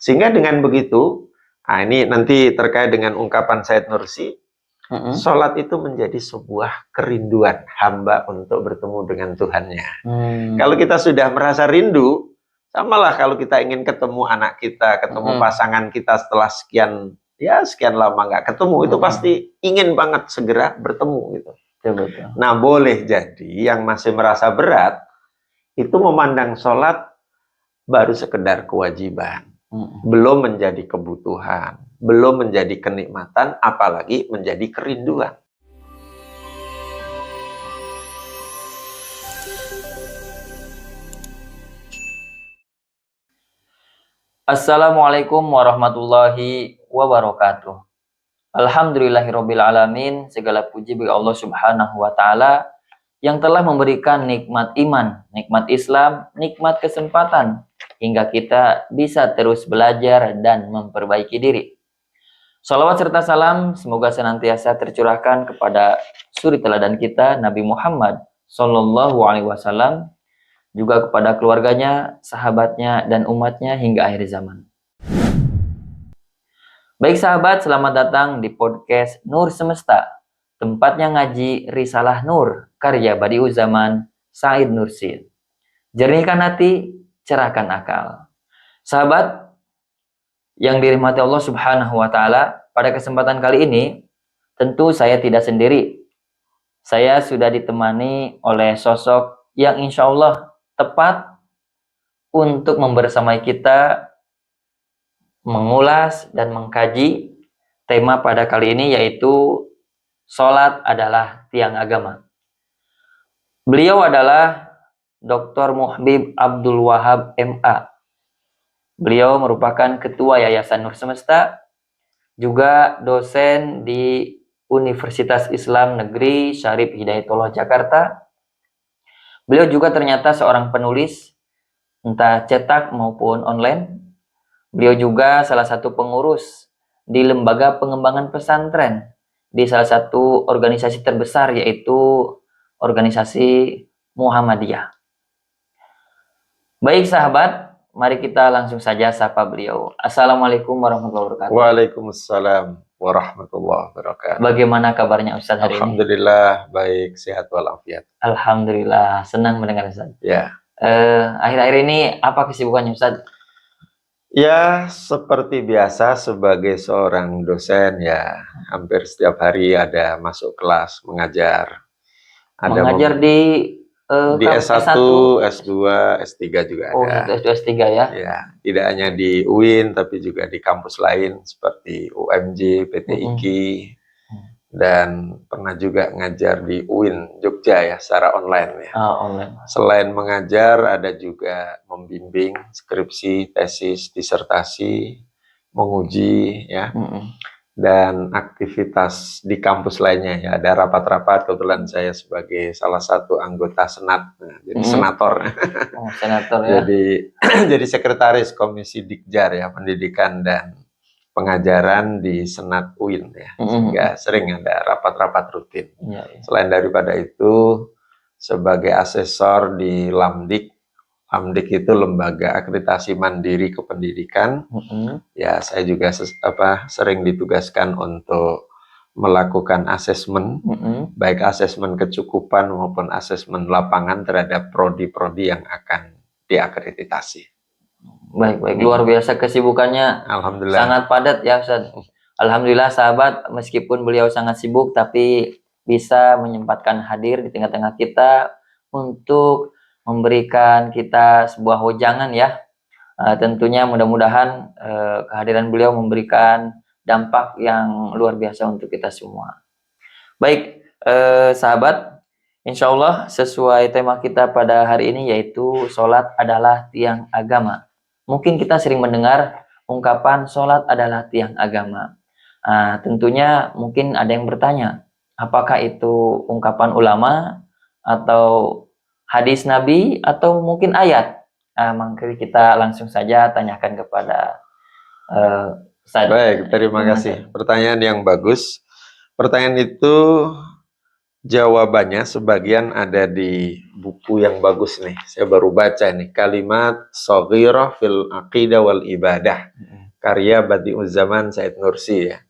Sehingga dengan begitu, ini nanti terkait dengan ungkapan Said Nursi, sholat itu menjadi sebuah kerinduan hamba untuk bertemu dengan Tuhannya. Kalau kita sudah merasa rindu, samalah kalau kita ingin ketemu anak kita, ketemu pasangan kita setelah sekian lama nggak ketemu, itu pasti ingin banget segera bertemu gitu. Betul. Nah, boleh jadi yang masih merasa berat itu memandang sholat baru sekedar kewajiban, belum menjadi kebutuhan, belum menjadi kenikmatan, apalagi menjadi kerinduan. Assalamualaikum warahmatullahi wabarakatuh. Alhamdulillahirabbil alamin, segala puji bagi Allah Subhanahu wa taala yang telah memberikan nikmat iman, nikmat Islam, nikmat kesempatan hingga kita bisa terus belajar dan memperbaiki diri. Salawat serta salam semoga senantiasa tercurahkan kepada suri teladan kita Nabi Muhammad sallallahu alaihi wasallam, juga kepada keluarganya, sahabatnya, dan umatnya hingga akhir zaman. Baik sahabat, selamat datang di podcast Nur Semesta, tempatnya ngaji Risalah Nur, karya Badi'uz Zaman, Said Nursi. Jernihkan hati, cerahkan akal. Sahabat yang dirahmati Allah Subhanahu wa taala, pada kesempatan kali ini tentu saya tidak sendiri. Saya sudah ditemani oleh sosok yang insya Allah tepat untuk membersamai kita mengulas dan mengkaji tema pada kali ini, yaitu sholat adalah tiang agama. Beliau adalah Dr. Muhbib Abdul Wahab MA. Beliau merupakan Ketua Yayasan Nur Semesta, juga dosen di Universitas Islam Negeri Syarif Hidayatullah Jakarta. Beliau juga ternyata seorang penulis, entah cetak maupun online. Beliau juga salah satu pengurus di Lembaga Pengembangan Pesantren di salah satu organisasi terbesar, yaitu organisasi Muhammadiyah. Baik sahabat, mari kita langsung saja sapa beliau. Assalamualaikum warahmatullahi wabarakatuh. Waalaikumsalam warahmatullahi wabarakatuh. Bagaimana kabarnya Ustaz hari ini? Alhamdulillah, baik, sehat walafiat. Alhamdulillah, senang mendengar Ustaz. Ya. Akhir-akhir ini apa kesibukannya Ustaz? Ya, seperti biasa sebagai seorang dosen ya, hampir setiap hari ada masuk kelas mengajar. Ada Mengajar di S1, S2, S3 juga ada. Oh, S2, S3 ya? Ya, tidak hanya di UIN tapi juga di kampus lain seperti UMJ, PT IKI, dan pernah juga ngajar di UIN Jogja ya, secara online ya. Online. Selain mengajar, ada juga membimbing skripsi, tesis, disertasi, menguji ya, dan aktivitas di kampus lainnya ya. Ada rapat-rapat, kebetulan saya sebagai salah satu anggota senat, jadi senator. Senator ya. Jadi sekretaris Komisi Dikjar ya, Pendidikan dan Pengajaran di Senat UIN ya, sehingga sering ada rapat-rapat rutin. Ya. Selain daripada itu, sebagai asesor di Lamdik. Lamdik itu Lembaga Akreditasi Mandiri Kependidikan. Ya, saya juga sering ditugaskan untuk melakukan asesmen, baik asesmen kecukupan maupun asesmen lapangan terhadap prodi-prodi yang akan diakreditasi. Baik, luar biasa kesibukannya. Alhamdulillah. Sangat padat ya Ustaz. Alhamdulillah sahabat, meskipun beliau sangat sibuk tapi bisa menyempatkan hadir di tengah-tengah kita untuk memberikan kita sebuah wejangan ya. Tentunya mudah-mudahan kehadiran beliau memberikan dampak yang luar biasa untuk kita semua. Baik sahabat, insya Allah sesuai tema kita pada hari ini, yaitu sholat adalah tiang agama. Mungkin kita sering mendengar ungkapan sholat adalah tiang agama. Tentunya mungkin ada yang bertanya, apakah itu ungkapan ulama atau hadis Nabi atau mungkin ayat? Maka kita langsung saja tanyakan kepada Ustaz. Baik, terima kasih. Pertanyaan yang bagus. Pertanyaan itu jawabannya sebagian ada di buku yang bagus nih. Saya baru baca nih, Kalimat Shaghirah fil Aqidah wal Ibadah. karya Badi'uz Zaman Said Nursi ya.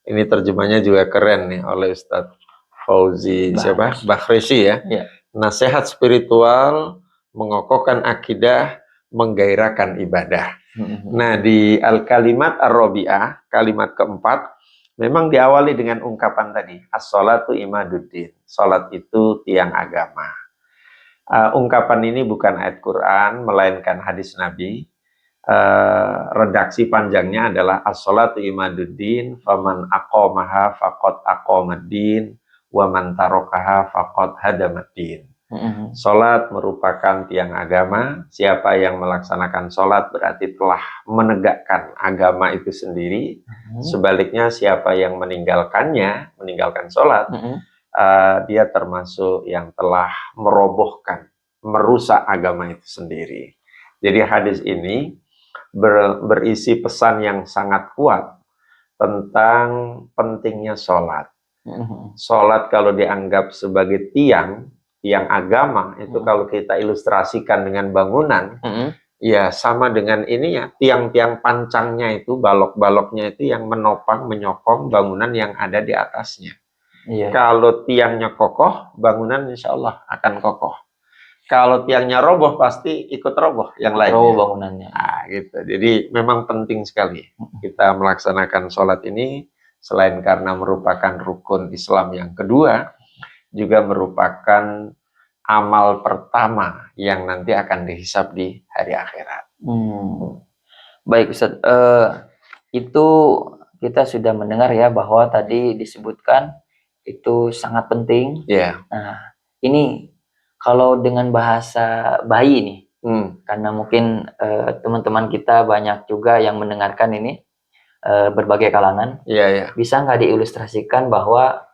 Ini terjemahnya juga keren nih oleh Ustadz Fauzi Bakhresi ya. Nasihat spiritual, mengokohkan akidah, menggairahkan ibadah. Nah, di Al-Kalimat Ar-Rabi'ah, kalimat keempat, memang diawali dengan ungkapan tadi, as-sholatu imaduddin. Salat itu tiang agama. Ungkapan ini bukan ayat Quran, melainkan hadis Nabi. Redaksi panjangnya adalah as-sholatu imaduddin, faman aqomaha faqad aqomaddin, wa man tarokaha faqad hadamaddin. Salat merupakan tiang agama. Siapa yang melaksanakan salat berarti telah menegakkan agama itu sendiri. Sebaliknya siapa yang meninggalkannya, meninggalkan salat, dia termasuk yang telah merobohkan, merusak agama itu sendiri. Jadi hadis ini berisi pesan yang sangat kuat tentang pentingnya sholat. Sholat kalau dianggap sebagai tiang agama, itu kalau kita ilustrasikan dengan bangunan, ya sama dengan ini ya, tiang-tiang pancangnya itu, balok-baloknya itu yang menopang, menyokong bangunan yang ada di atasnya. Kalau tiangnya kokoh, bangunan insya Allah akan kokoh. Kalau tiangnya roboh, pasti ikut roboh yang lainnya. Roboh bangunannya. Nah, gitu. Jadi memang penting sekali kita melaksanakan sholat ini, selain karena merupakan rukun Islam yang kedua, juga merupakan amal pertama yang nanti akan dihisab di hari akhirat. Baik Ustaz, itu kita sudah mendengar ya bahwa tadi disebutkan itu sangat penting. Nah, ini kalau dengan bahasa bayi nih, karena mungkin teman-teman kita banyak juga yang mendengarkan ini, berbagai kalangan, bisa nggak diilustrasikan bahwa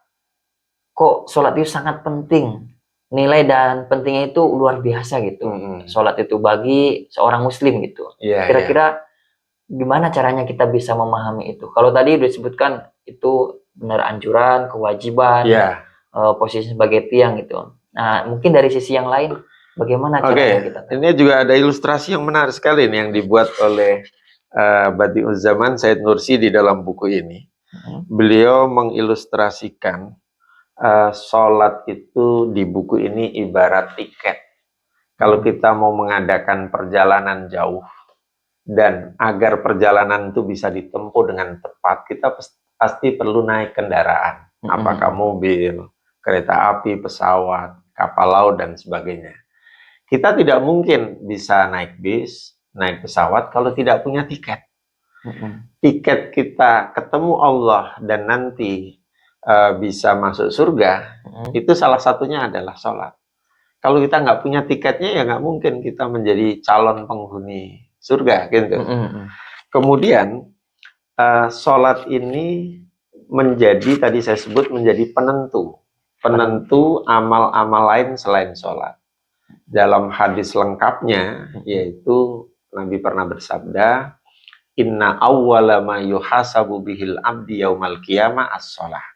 kok sholat itu sangat penting, nilai dan pentingnya itu luar biasa gitu. Sholat itu bagi seorang muslim gitu. Kira-kira gimana caranya kita bisa memahami itu? Kalau tadi disebutkan itu benar anjuran, kewajiban, posisi sebagai tiang gitu. Nah, mungkin dari sisi yang lain, bagaimana caranya kita? Ini juga ada ilustrasi yang menarik sekali nih yang dibuat oleh Badi'uz Zaman Said Nursi di dalam buku ini. Beliau mengilustrasikan sholat itu di buku ini ibarat tiket. Kalau kita mau mengadakan perjalanan jauh, dan agar perjalanan itu bisa ditempuh dengan tepat, kita pasti perlu naik kendaraan. Apakah mobil, kereta api, pesawat, kapal laut, dan sebagainya. Kita tidak mungkin bisa naik bis, naik pesawat kalau tidak punya tiket. Tiket kita ketemu Allah dan nanti bisa masuk surga, itu salah satunya adalah sholat. Kalau kita nggak punya tiketnya, ya nggak mungkin kita menjadi calon penghuni surga, gitu. Kemudian, sholat ini menjadi, tadi saya sebut, menjadi penentu amal-amal lain selain sholat. Dalam hadis lengkapnya, yaitu Nabi pernah bersabda, inna awwala ma yuhasabu bihil abdi yaumal qiyamah as-sholah.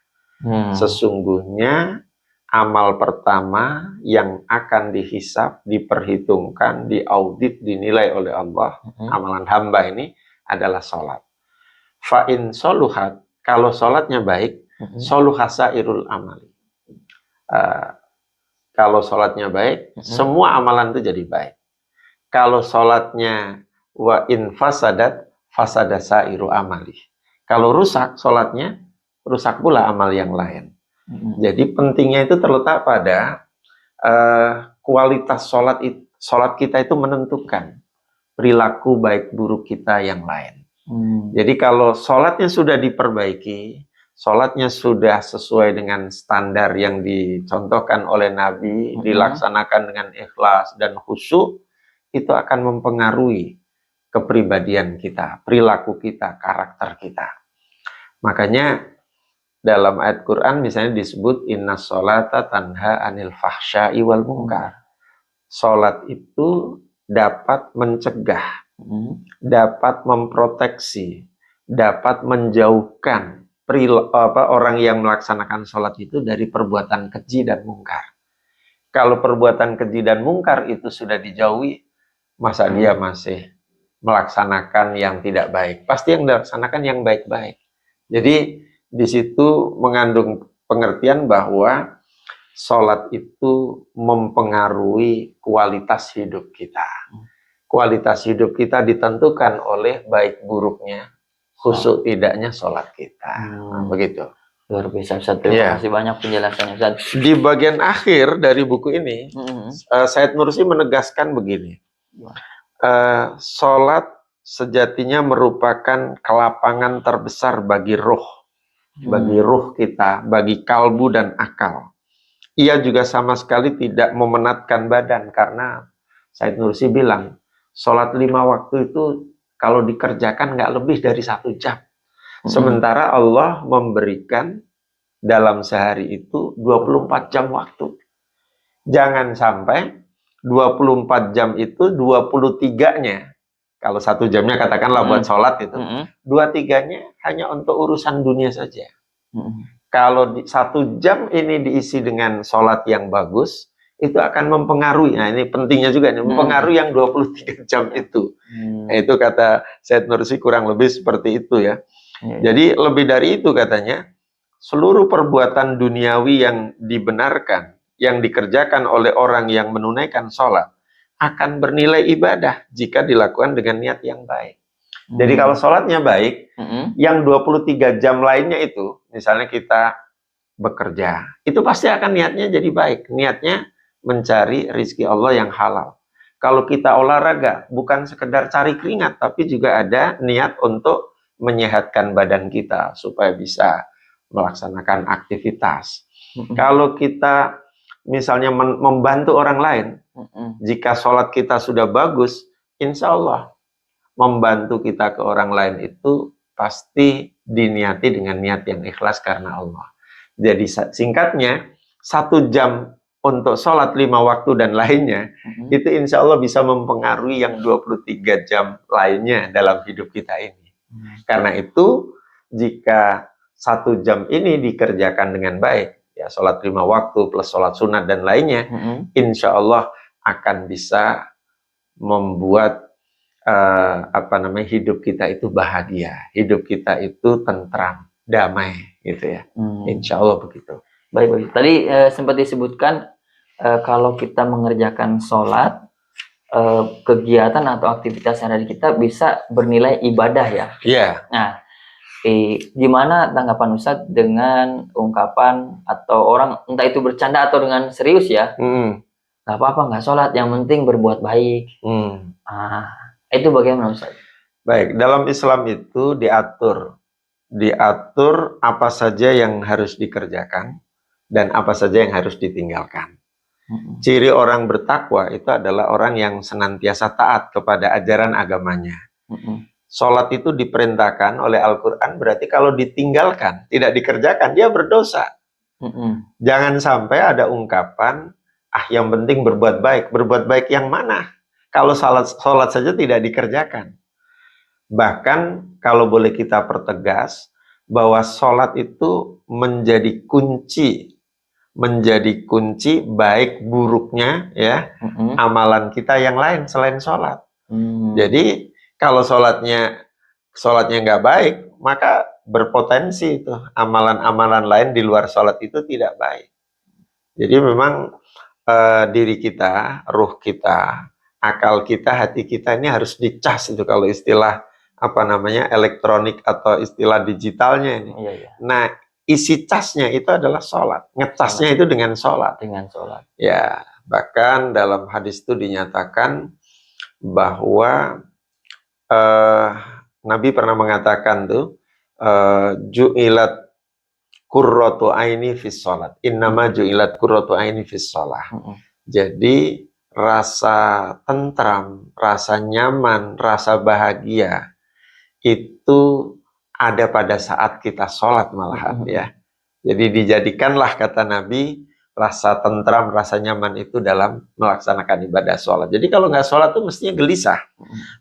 Sesungguhnya amal pertama yang akan dihisab, diperhitungkan, diaudit, dinilai oleh Allah, amalan hamba ini adalah sholat. Fa'in soluhat, kalau sholatnya baik, soluhasa irul amali. Kalau sholatnya baik, semua amalan itu jadi baik. Kalau sholatnya wa in fasadat, fasadasa iru amali. Kalau rusak sholatnya, rusak pula amal yang lain. Jadi pentingnya itu terletak pada kualitas sholat kita itu menentukan perilaku baik buruk kita yang lain. Jadi kalau sholatnya sudah diperbaiki, sholatnya sudah sesuai dengan standar yang dicontohkan oleh Nabi, dilaksanakan dengan ikhlas dan khusyuk, itu akan mempengaruhi kepribadian kita, perilaku kita, karakter kita. Makanya dalam ayat Quran misalnya disebut inna sholata tanha anil fahsya'i wal munkar. Sholat itu dapat mencegah, dapat memproteksi, dapat menjauhkan orang yang melaksanakan sholat itu dari perbuatan keji dan mungkar. Kalau perbuatan keji dan mungkar itu sudah dijauhi, masa dia masih melaksanakan yang tidak baik. Pasti yang dilaksanakan yang baik-baik. Jadi di situ mengandung pengertian bahwa sholat itu mempengaruhi kualitas hidup kita. Kualitas hidup kita ditentukan oleh baik buruknya, khusyuk tidaknya sholat kita. Nah, begitu. Luar biasa, Ustaz. Terima kasih banyak penjelasannya, Ustaz. Di bagian akhir dari buku ini, Said Nursi menegaskan begini. Sholat sejatinya merupakan kelapangan terbesar bagi ruh. Bagi ruh kita, bagi kalbu dan akal. Ia juga sama sekali tidak memenatkan badan, karena Said Nursi bilang, sholat 5 waktu itu kalau dikerjakan nggak lebih dari 1 jam. Sementara Allah memberikan dalam sehari itu 24 jam waktu. Jangan sampai 24 jam itu 23-nya, kalau 1 jamnya katakanlah buat sholat itu, 2/3-nya hanya untuk urusan dunia saja. Kalau 1 jam ini diisi dengan sholat yang bagus, itu akan mempengaruhi. Nah, ini pentingnya juga, ini mempengaruhi yang 23 jam itu. Nah, itu kata Said Nursi kurang lebih seperti itu ya. Jadi lebih dari itu katanya, seluruh perbuatan duniawi yang dibenarkan, yang dikerjakan oleh orang yang menunaikan sholat, akan bernilai ibadah jika dilakukan dengan niat yang baik. Jadi kalau sholatnya baik, yang 23 jam lainnya itu, misalnya kita bekerja, itu pasti akan niatnya jadi baik. Niatnya mencari rizki Allah yang halal. Kalau kita olahraga, bukan sekedar cari keringat, tapi juga ada niat untuk menyehatkan badan kita, supaya bisa melaksanakan aktivitas. Kalau kita misalnya membantu orang lain, jika sholat kita sudah bagus, insya Allah membantu kita ke orang lain itu pasti diniati dengan niat yang ikhlas karena Allah. Jadi singkatnya, 1 jam untuk sholat 5 waktu dan lainnya, itu insya Allah bisa mempengaruhi yang 23 jam lainnya dalam hidup kita ini. Karena itu, jika 1 jam ini dikerjakan dengan baik, ya sholat 5 waktu plus sholat sunat dan lainnya, insya Allah akan bisa membuat hidup kita itu bahagia, hidup kita itu tentram, damai, gitu ya. Insya Allah begitu. Baik. Tadi sempat disebutkan kalau kita mengerjakan sholat, kegiatan atau aktivitas yang ada di kita bisa bernilai ibadah ya. Iya. Nah, gimana tanggapan Ustadz dengan ungkapan atau orang entah itu bercanda atau dengan serius ya? Gak apa-apa nggak sholat, yang penting berbuat baik. Itu bagaimana Ustaz? Baik, dalam Islam itu diatur apa saja yang harus dikerjakan dan apa saja yang harus ditinggalkan. Ciri orang bertakwa itu adalah orang yang senantiasa taat kepada ajaran agamanya. Sholat itu diperintahkan oleh Al-Quran, berarti kalau ditinggalkan, tidak dikerjakan, dia berdosa. Jangan sampai ada ungkapan, yang penting berbuat baik. Berbuat baik yang mana? Kalau sholat saja tidak dikerjakan. Bahkan kalau boleh kita pertegas, bahwa sholat itu menjadi kunci baik buruknya ya amalan kita yang lain selain sholat. Jadi kalau sholatnya nggak baik, maka berpotensi itu amalan-amalan lain di luar sholat itu tidak baik. Jadi memang diri kita, ruh kita, akal kita, hati kita ini harus dicas, itu kalau istilah elektronik atau istilah digitalnya ini. Nah, isi casnya itu adalah sholat. Ngecasnya itu dengan sholat. Ya, bahkan dalam hadis itu dinyatakan bahwa Nabi pernah mengatakan tuh, ju'ilat qurratu aini fis sholat. Innama ju'ilat qurratu aini fis sholat. Jadi rasa tentram, rasa nyaman, rasa bahagia itu ada pada saat kita sholat malahan ya. Jadi dijadikanlah, kata Nabi, rasa tentram, rasa nyaman itu dalam melaksanakan ibadah sholat. Jadi kalau nggak sholat tuh mestinya gelisah,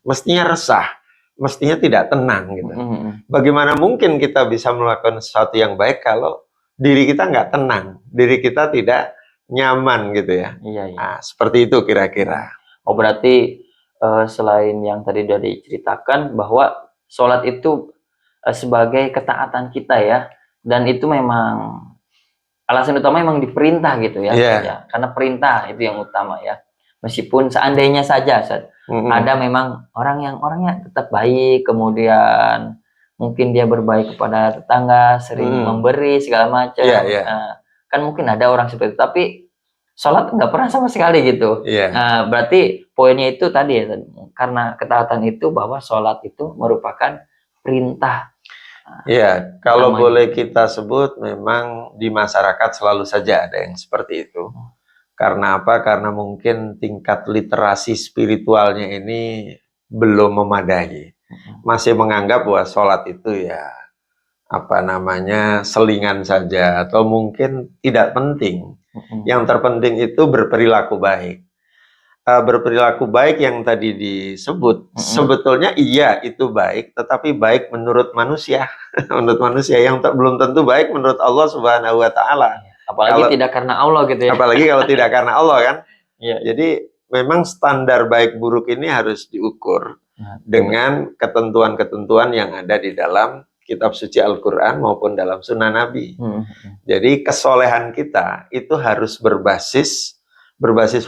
mestinya resah, mestinya tidak tenang gitu. Bagaimana mungkin kita bisa melakukan sesuatu yang baik kalau diri kita nggak tenang, diri kita tidak nyaman gitu ya. Nah, seperti itu kira-kira. Oh, berarti selain yang tadi sudah diceritakan bahwa sholat itu sebagai ketaatan kita ya, dan itu memang alasan utama memang diperintah gitu ya, ya, karena perintah itu yang utama ya. Meskipun seandainya saja ada memang orangnya tetap baik, kemudian mungkin dia berbaik kepada tetangga, sering memberi segala macam, kan mungkin ada orang seperti itu, tapi sholat nggak pernah sama sekali gitu. Nah, berarti poinnya itu tadi ya, karena ketaatan itu bahwa sholat itu merupakan perintah. Iya, kalau boleh kita sebut memang di masyarakat selalu saja ada yang seperti itu. Karena apa? Karena mungkin tingkat literasi spiritualnya ini belum memadai. Masih menganggap bahwa sholat itu ya apa namanya selingan saja atau mungkin tidak penting. Yang terpenting itu berperilaku baik. Berperilaku baik yang tadi disebut sebetulnya iya itu baik, tetapi baik menurut manusia. Menurut manusia yang belum tentu baik menurut Allah Subhanahu wa taala. Apalagi tidak karena Allah gitu ya. Apalagi kalau tidak karena Allah kan. Jadi memang standar baik buruk ini harus diukur dengan ketentuan-ketentuan yang ada di dalam kitab suci Al-Quran maupun dalam sunnah Nabi. Jadi kesolehan kita itu harus berbasis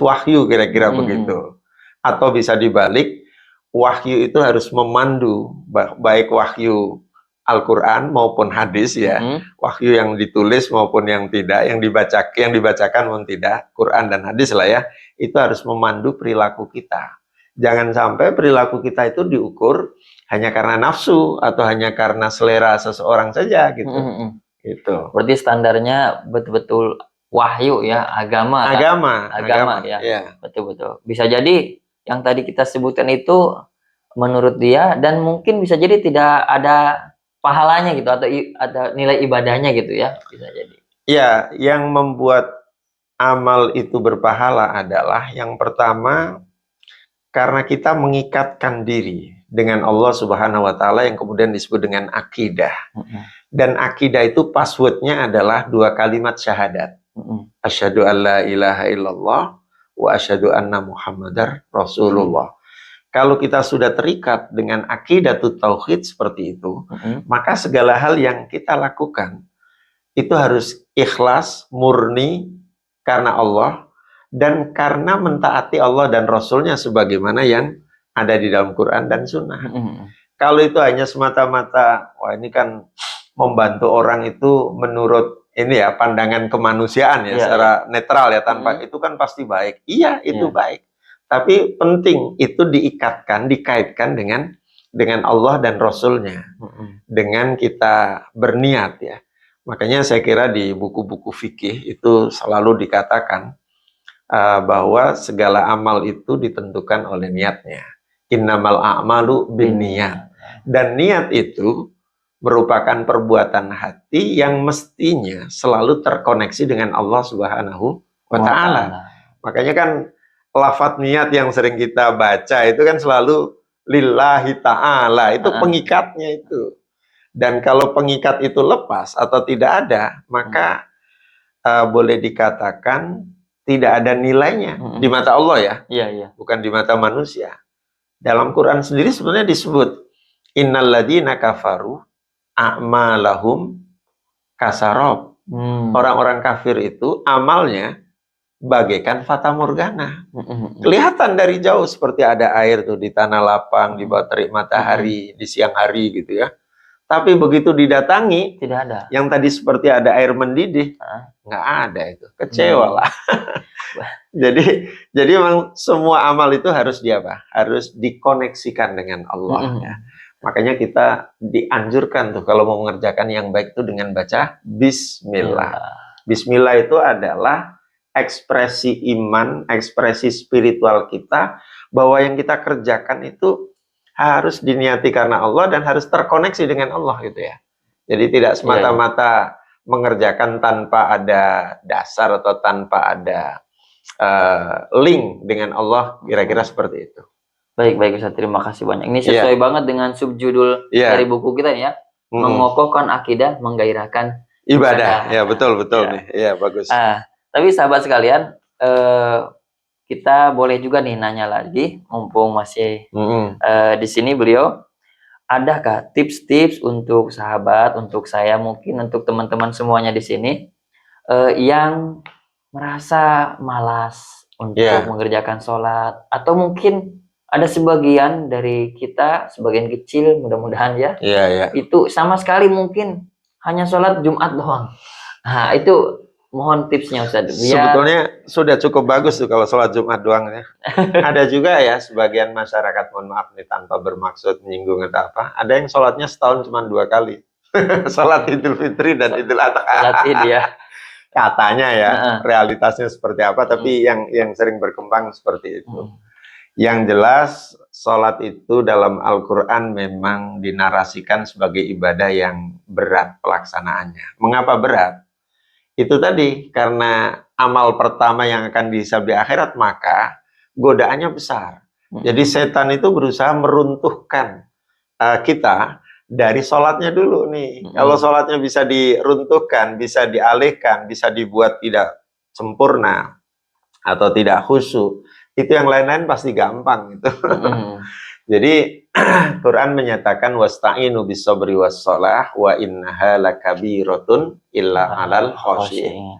wahyu kira-kira begitu. Atau bisa dibalik, wahyu itu harus memandu baik wahyu Al-Quran maupun hadis ya, wahyu yang ditulis maupun yang tidak, yang dibacakan maupun tidak, Quran dan hadis lah ya, itu harus memandu perilaku kita. Jangan sampai perilaku kita itu diukur hanya karena nafsu atau hanya karena selera seseorang saja gitu. Gitu. Berarti standarnya betul-betul wahyu ya, agama ya. Betul-betul. Bisa jadi yang tadi kita sebutkan itu menurut dia, dan mungkin bisa jadi tidak ada pahalanya gitu, atau ada nilai ibadahnya gitu ya, bisa jadi. Ya, yang membuat amal itu berpahala adalah yang pertama karena kita mengikatkan diri dengan Allah Subhanahu wa taala yang kemudian disebut dengan akidah. Dan akidah itu passwordnya adalah 2 kalimat syahadat. Asyhadu alla ilaha illallah wa asyhadu anna Muhammadar Rasulullah. Kalau kita sudah terikat dengan aqidatut tauhid seperti itu, maka segala hal yang kita lakukan itu harus ikhlas, murni karena Allah dan karena mentaati Allah dan Rasulnya sebagaimana yang ada di dalam Quran dan Sunnah. Kalau itu hanya semata-mata, wah ini kan membantu orang itu menurut ini ya pandangan kemanusiaan ya, secara netral ya, tanpa itu kan pasti baik. Iya, itu baik. Tapi penting itu dikaitkan dengan Allah dan Rasulnya, dengan kita berniat ya. Makanya saya kira di buku-buku fikih itu selalu dikatakan bahwa segala amal itu ditentukan oleh niatnya. Innamal a'malu binniyat. Dan niat itu merupakan perbuatan hati yang mestinya selalu terkoneksi dengan Allah Subhanahu wa taala. Makanya kan lafadz niat yang sering kita baca itu kan selalu lillahi ta'ala, itu pengikatnya itu. Dan kalau pengikat itu lepas atau tidak ada, maka boleh dikatakan tidak ada nilainya di mata Allah ya, bukan di mata manusia. Dalam Quran sendiri sebenarnya disebut innalladzina kafaru a'malahum kasarab. Orang-orang kafir itu amalnya bagaikan fata morgana. Kelihatan dari jauh seperti ada air tuh di tanah lapang, di bawah terik matahari, di siang hari gitu ya. Tapi begitu didatangi, tidak ada. Yang tadi seperti ada air mendidih, nggak ada itu. Kecewa lah. Jadi memang semua amal itu harus harus dikoneksikan dengan Allah ya. Makanya kita dianjurkan tuh kalau mau mengerjakan yang baik itu dengan baca Bismillah. Bismillah itu adalah ekspresi iman, ekspresi spiritual kita bahwa yang kita kerjakan itu harus diniati karena Allah dan harus terkoneksi dengan Allah gitu ya. Jadi tidak semata-mata mengerjakan tanpa ada dasar atau tanpa ada link dengan Allah, kira-kira seperti itu. Baik Ustaz, terima kasih banyak. Ini sesuai banget dengan subjudul dari buku kita ya, mengokohkan akidah, menggairahkan ibadah. Ya betul nih. Iya bagus. Tapi sahabat sekalian, kita boleh juga nih nanya lagi, mumpung masih di sini beliau, adakah tips-tips untuk sahabat, untuk saya mungkin untuk teman-teman semuanya di sini yang merasa malas untuk mengerjakan sholat, atau mungkin ada sebagian dari kita, sebagian kecil mudah-mudahan ya, itu sama sekali mungkin hanya sholat Jumat doang. Nah itu mohon tipsnya Ustaz. Sebetulnya sudah cukup bagus tuh kalau sholat Jumat doang ya. Ada juga ya sebagian masyarakat, mohon maaf nih tanpa bermaksud menyinggung atau apa, ada yang sholatnya setahun cuma 2 kali. Sholat Idul Fitri dan Idul Adha. Sholat Id ya. Katanya ya, realitasnya seperti apa, tapi yang sering berkembang seperti itu. Yang jelas, sholat itu dalam Al-Quran memang dinarasikan sebagai ibadah yang berat pelaksanaannya. Mengapa berat? Itu tadi, karena amal pertama yang akan dihisab di akhirat, maka godaannya besar. Jadi setan itu berusaha meruntuhkan kita dari sholatnya dulu nih. Kalau sholatnya bisa diruntuhkan, bisa dialihkan, bisa dibuat tidak sempurna atau tidak khusyuk, itu yang lain-lain pasti gampang gitu. Jadi Quran menyatakan wasta'inu bis-sabri was-shalah wa innaha lakabiratun illa 'alal khashiyin.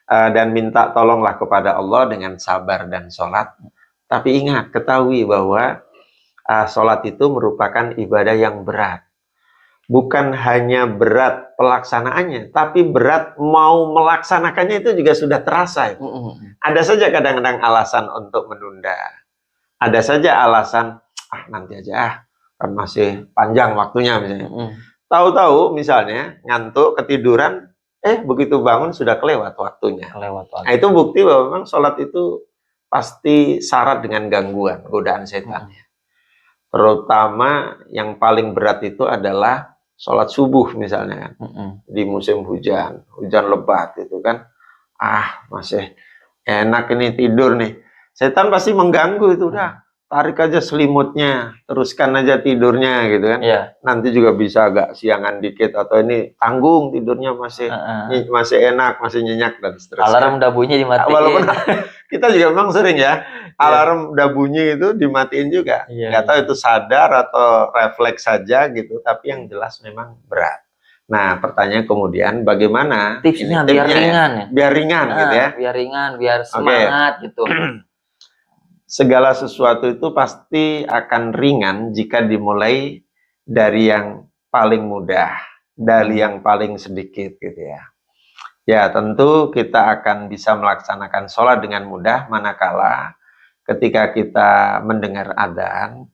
Dan minta tolonglah kepada Allah dengan sabar dan sholat. Tapi ingat, ketahui bahwa sholat itu merupakan ibadah yang berat. Bukan hanya berat pelaksanaannya, tapi berat mau melaksanakannya itu juga sudah terasa. Ada saja kadang-kadang alasan untuk menunda. Ada saja alasan, nanti aja, kan masih panjang waktunya misalnya. Tahu-tahu misalnya ngantuk, ketiduran, begitu bangun sudah kelewat waktunya. Nah, itu bukti bahwa memang sholat itu pasti syarat dengan gangguan, godaan setan. Terutama yang paling berat itu adalah sholat subuh misalnya kan, di musim hujan lebat itu kan, masih enak ini tidur nih, setan pasti mengganggu itu, udah tarik aja selimutnya, teruskan aja tidurnya gitu kan, nanti juga bisa agak siangan dikit, atau ini tanggung tidurnya masih enak, masih nyenyak dan seterusnya. Alarm udah bunyi dimatiin. Walaupun kita juga memang sering ya, alarm udah bunyi itu dimatiin juga. Nggak tahu itu sadar atau refleks saja gitu, tapi yang jelas memang berat. Nah, pertanyaan kemudian bagaimana tipsnya biar ringan ya? Biar ringan gitu ya. Biar ringan, biar semangat gitu. Segala sesuatu itu pasti akan ringan jika dimulai dari yang paling mudah, dari yang paling sedikit gitu ya. Ya, tentu kita akan bisa melaksanakan sholat dengan mudah manakala ketika kita mendengar adzan,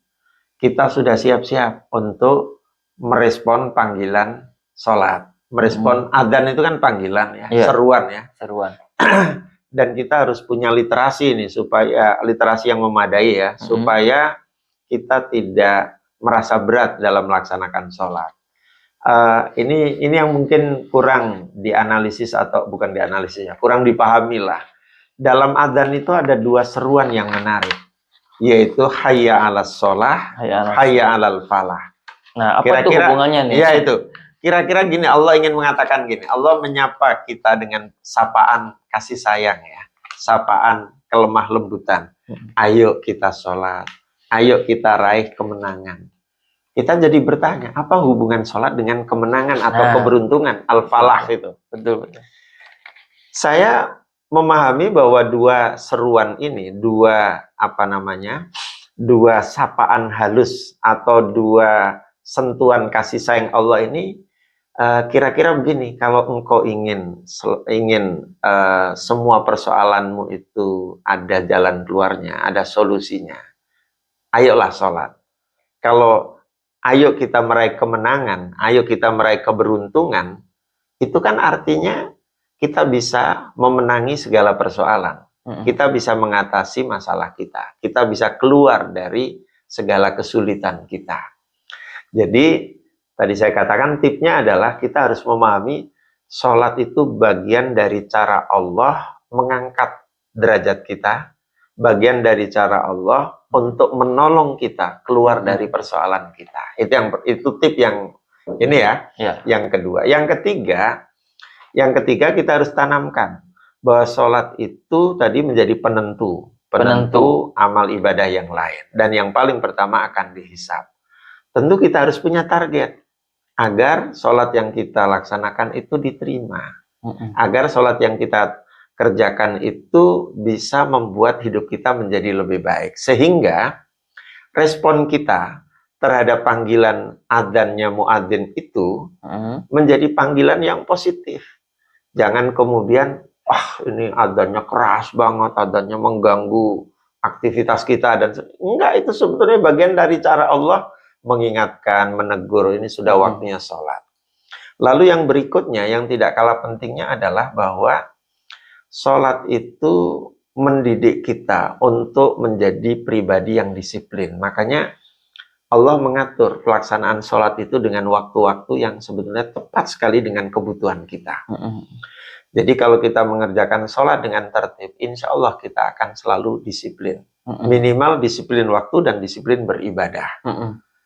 kita sudah siap-siap untuk merespon panggilan sholat. Merespon adzan itu kan panggilan ya, seruan ya. Seruan. Dan kita harus punya literasi nih, supaya literasi yang memadai ya, supaya kita tidak merasa berat dalam melaksanakan sholat. Ini yang mungkin kurang dianalisis, atau bukan dianalisis ya, kurang dipahami lah. Dalam adzan itu ada 2 seruan yang menarik, yaitu hayya 'alas sholah, hayya 'alal falah. Nah, apa tuh hubungannya nih? Ya itu. Kira-kira gini, Allah ingin mengatakan gini, Allah menyapa kita dengan sapaan kasih sayang ya, sapaan kelemah lembutan. Ayo kita sholat, ayo kita raih kemenangan. Kita jadi bertanya, apa hubungan sholat dengan kemenangan atau keberuntungan? Al-falah itu. Betul. Saya memahami bahwa 2 seruan ini, 2 sapaan halus atau 2 sentuhan kasih sayang Allah ini, kira-kira begini, kalau engkau ingin semua persoalanmu itu ada jalan keluarnya, ada solusinya, ayolah sholat. Kalau ayo kita meraih kemenangan, ayo kita meraih keberuntungan, itu kan artinya kita bisa memenangi segala persoalan. Kita bisa mengatasi masalah kita. Kita bisa keluar dari segala kesulitan kita. Jadi, tadi saya katakan tipsnya adalah kita harus memahami sholat itu bagian dari cara Allah mengangkat derajat kita, bagian dari cara Allah untuk menolong kita keluar dari persoalan kita. Itu tip yang ini ya. Yang kedua, yang ketiga kita harus tanamkan bahwa sholat itu tadi menjadi penentu. penentu amal ibadah yang lain. Dan yang paling pertama akan dihisab. Tentu kita harus punya target agar sholat yang kita laksanakan itu diterima. Agar sholat yang kita kerjakan itu bisa membuat hidup kita menjadi lebih baik. Sehingga respon kita terhadap panggilan adzannya muadzin itu menjadi panggilan yang positif. Jangan kemudian, ini adzannya keras banget, adzannya mengganggu aktivitas kita, dan enggak, itu sebetulnya bagian dari cara Allah mengingatkan, menegur, ini sudah waktunya sholat. Lalu yang berikutnya, yang tidak kalah pentingnya adalah bahwa sholat itu mendidik kita untuk menjadi pribadi yang disiplin. Makanya Allah mengatur pelaksanaan sholat itu dengan waktu-waktu yang sebetulnya tepat sekali dengan kebutuhan kita. Jadi kalau kita mengerjakan sholat dengan tertib, insya Allah kita akan selalu disiplin. Minimal disiplin waktu dan disiplin beribadah.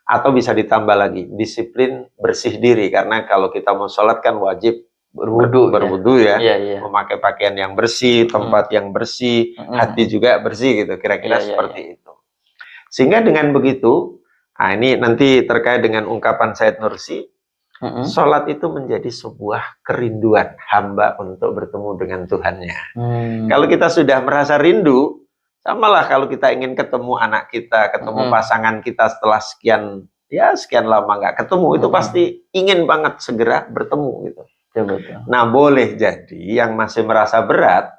Atau bisa ditambah lagi, disiplin bersih diri. Karena kalau kita mau sholat kan wajib berwudu ya. Memakai pakaian yang bersih, tempat yang bersih, hati juga bersih gitu. Kira-kira seperti itu. Sehingga dengan begitu, ini nanti terkait dengan ungkapan Said Nursi, sholat itu menjadi sebuah kerinduan hamba untuk bertemu dengan Tuhannya. Kalau kita sudah merasa rindu, samalah kalau kita ingin ketemu anak kita, ketemu pasangan kita setelah sekian lama nggak ketemu, itu pasti ingin banget segera bertemu gitu. Betul. Nah, boleh jadi yang masih merasa berat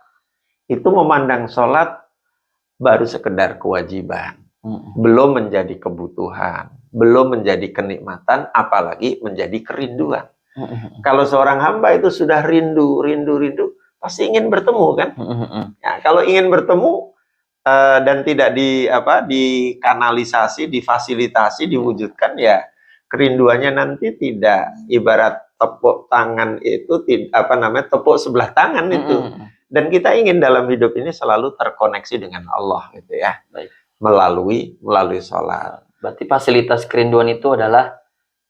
itu memandang sholat baru sekedar kewajiban, belum menjadi kebutuhan, belum menjadi kenikmatan, apalagi menjadi kerinduan. Kalau seorang hamba itu sudah rindu, pasti ingin bertemu kan? Ya, kalau ingin bertemu dan tidak dikanalisasi, difasilitasi, diwujudkan, ya kerinduannya nanti tidak ibarat tepuk tangan itu, tepuk sebelah tangan itu. Dan kita ingin dalam hidup ini selalu terkoneksi dengan Allah gitu ya. Baik. Melalui sholat. Berarti fasilitas kerinduan itu adalah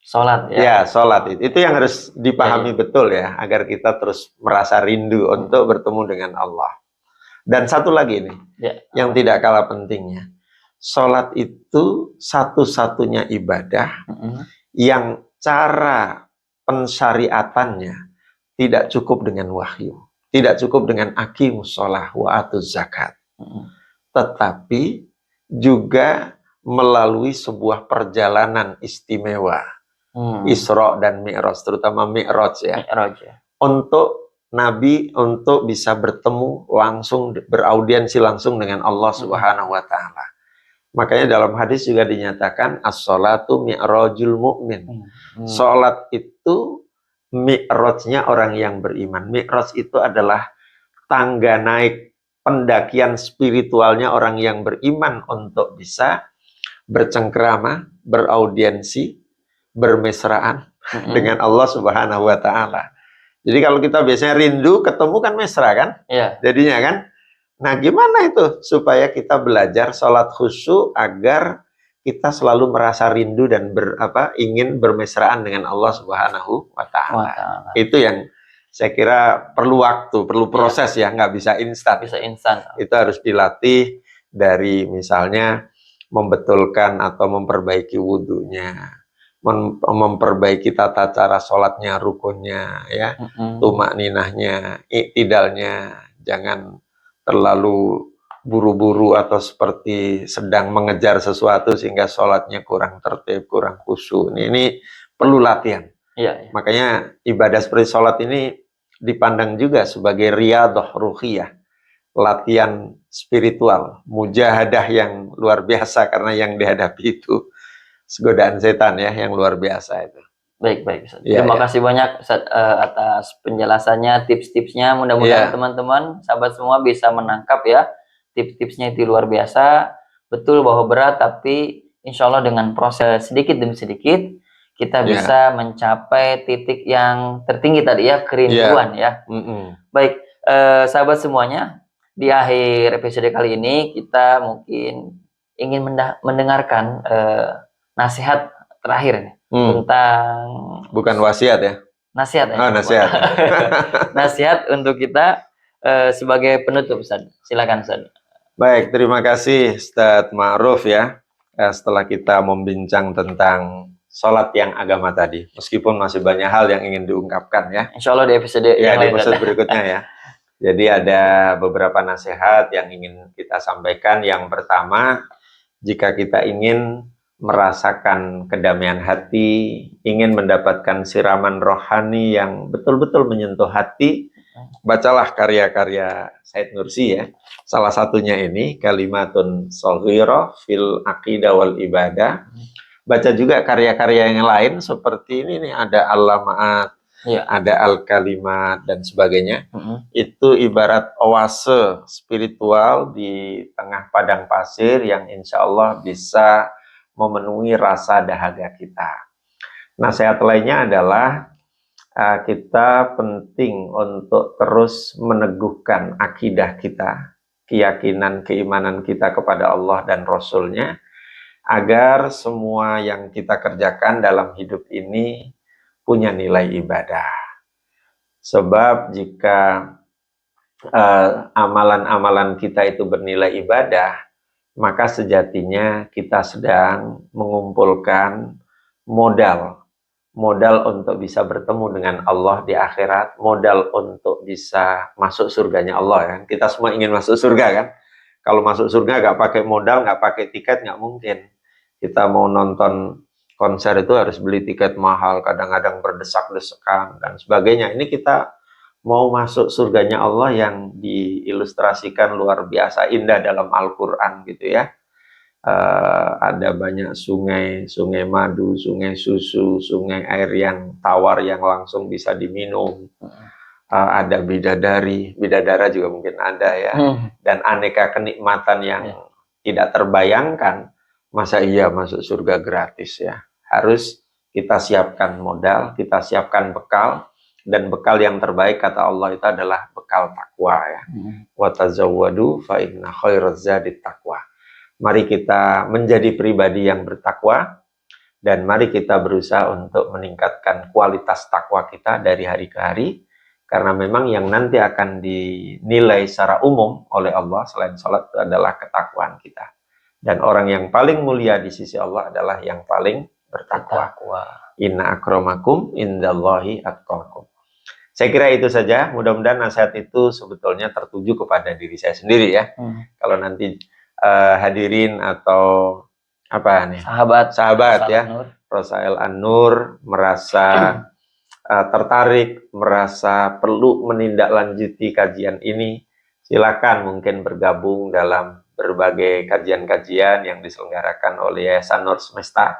sholat ya? Ya, sholat itu yang harus dipahami betul ya, agar kita terus merasa rindu untuk bertemu dengan Allah. Dan satu lagi nih, yang tidak kalah pentingnya, sholat itu satu-satunya ibadah yang cara pensyariatannya tidak cukup dengan wahyu, tidak cukup dengan aqimus sholah wa atuz zakat, tetapi juga melalui sebuah perjalanan istimewa, Isra dan Mi'raj, terutama Mi'raj ya. Untuk Nabi untuk bisa bertemu langsung, beraudiensi langsung dengan Allah Subhanahu wa Ta'ala. Makanya dalam hadis juga dinyatakan as-sholatu mi'rajul mu'min. Sholat itu mi'rajnya orang yang beriman. Mi'raj itu adalah tangga naik, pendakian spiritualnya orang yang beriman untuk bisa bercengkrama, beraudiensi, bermesraan dengan Allah Subhanahu wa Ta'ala. Jadi kalau kita biasanya rindu, ketemu kan mesra kan? Jadinya kan? Nah, gimana itu supaya kita belajar sholat khusyuk agar kita selalu merasa rindu dan ingin bermesraan dengan Allah Subhanahu wa Ta'ala. Itu yang saya kira perlu waktu, perlu proses ya, nggak bisa instan. Itu harus dilatih dari misalnya membetulkan atau memperbaiki wudhunya, memperbaiki tata cara sholatnya, rukunnya, ya, tumak ninahnya, iktidalnya, jangan terlalu buru-buru atau seperti sedang mengejar sesuatu sehingga sholatnya kurang tertib, kurang khusyuk. Ini perlu latihan. Makanya ibadah seperti sholat ini dipandang juga sebagai riyadhah ruhiyah, latihan spiritual, mujahadah yang luar biasa, karena yang dihadapi itu godaan setan ya, yang luar biasa itu. Baik. Terima kasih banyak Ustaz, atas penjelasannya, tips-tipsnya. Mudah-mudahan teman-teman, sahabat semua bisa menangkap ya, tips-tipsnya itu luar biasa. Betul bahwa berat, tapi insya Allah dengan proses sedikit demi sedikit, kita bisa mencapai titik yang tertinggi tadi ya, kerinduan ya. Baik, sahabat semuanya, di akhir episode kali ini kita mungkin ingin mendengarkan nasihat terakhir nih, tentang, bukan wasiat ya? Nasihat ya. Nasihat. Nasihat untuk kita sebagai penutup, Ustaz. Silakan, Ustaz. Baik, terima kasih Ustadz Ma'ruf ya. Setelah kita membincang tentang sholat yang agama tadi, meskipun masih banyak hal yang ingin diungkapkan ya. Insya Allah di episode Ya, yang di lain. episode berikutnya ya. Jadi ada beberapa nasihat yang ingin kita sampaikan. Yang pertama, jika kita ingin merasakan kedamaian hati, ingin mendapatkan siraman rohani yang betul-betul menyentuh hati, bacalah karya-karya Said Nursi ya. Salah satunya ini Kalimatun Shaghirah fil Aqidah wal Ibadah. Baca juga karya-karya yang lain seperti ini nih, ada Al-Lamaat, ya, ada Al-Kalimat dan sebagainya. Itu ibarat oase spiritual di tengah padang pasir yang insya Allah bisa memenuhi rasa dahaga kita. Nasihat lainnya adalah kita penting untuk terus meneguhkan akidah kita, keyakinan, keimanan kita kepada Allah dan Rasul-Nya, agar semua yang kita kerjakan dalam hidup ini punya nilai ibadah. Sebab jika amalan-amalan kita itu bernilai ibadah, maka sejatinya kita sedang mengumpulkan modal untuk bisa bertemu dengan Allah di akhirat, modal untuk bisa masuk surganya Allah ya. Kita semua ingin masuk surga kan? Kalau masuk surga nggak pakai modal, nggak pakai tiket, nggak mungkin. Kita mau nonton konser itu harus beli tiket mahal, kadang-kadang berdesak-desakan dan sebagainya. Ini kita mau masuk surganya Allah yang diilustrasikan luar biasa indah dalam Al-Quran gitu ya. Ada banyak sungai, sungai madu, sungai susu, sungai air yang tawar yang langsung bisa diminum. Ada bidadara juga mungkin ada ya. Dan aneka kenikmatan yang tidak terbayangkan. Masa iya masuk surga gratis ya? Harus kita siapkan modal, kita siapkan bekal, dan bekal yang terbaik kata Allah itu adalah bekal takwa ya. Wa tazawwadu fa inna khairaz zadi taqwa. Mari kita menjadi pribadi yang bertakwa, dan mari kita berusaha untuk meningkatkan kualitas takwa kita dari hari ke hari, karena memang yang nanti akan dinilai secara umum oleh Allah selain sholat itu adalah ketakwaan kita. Dan orang yang paling mulia di sisi Allah adalah yang paling bertakwa. Inna akramakum indallahi atqakum. Saya kira itu saja. Mudah-mudahan nasihat itu sebetulnya tertuju kepada diri saya sendiri ya. Kalau nanti hadirin atau apa nih? Sahabat ya. Rosael An-Nur merasa tertarik, merasa perlu menindaklanjuti kajian ini, silakan mungkin bergabung dalam berbagai kajian-kajian yang diselenggarakan oleh Yayasan Nur Semesta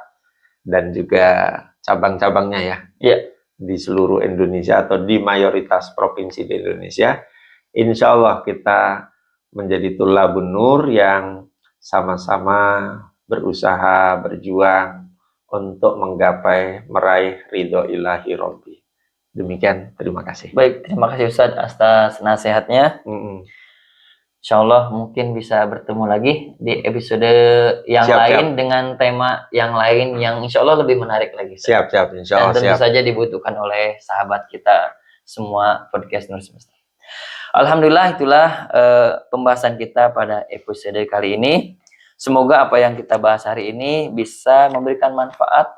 dan juga cabang-cabangnya ya, di seluruh Indonesia atau di mayoritas provinsi di Indonesia. Insya Allah kita menjadi Thulabun Nur yang sama-sama berusaha, berjuang untuk menggapai, meraih ridho ilahi Robbi. Demikian, terima kasih. Baik, terima kasih Ustadz atas nasihatnya. Insya Allah mungkin bisa bertemu lagi di episode yang lain dengan tema yang lain yang insya Allah lebih menarik lagi. Siap, insya Allah. Dan tentu saja dibutuhkan oleh sahabat kita semua podcast Nur Semesta. Alhamdulillah itulah pembahasan kita pada episode kali ini. Semoga apa yang kita bahas hari ini bisa memberikan manfaat,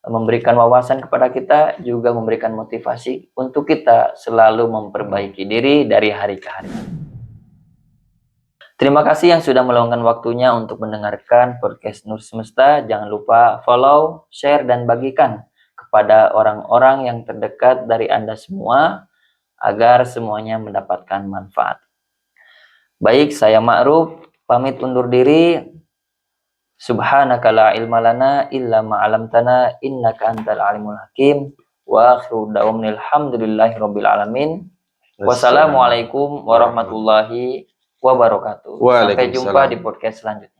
memberikan wawasan kepada kita, juga memberikan motivasi untuk kita selalu memperbaiki diri dari hari ke hari. Terima kasih yang sudah meluangkan waktunya untuk mendengarkan podcast Nur Semesta. Jangan lupa follow, share, dan bagikan kepada orang-orang yang terdekat dari Anda semua agar semuanya mendapatkan manfaat. Baik, saya Ma'ruf, pamit undur diri. Subhanaka la ilma lana illa ma'alamtana innaka antal alimul hakim. Wa akhiru da'wamnil hamdulillahi rabbil alamin. Wassalamualaikum warahmatullahi wabarakatuh. Sampai jumpa di podcast selanjutnya.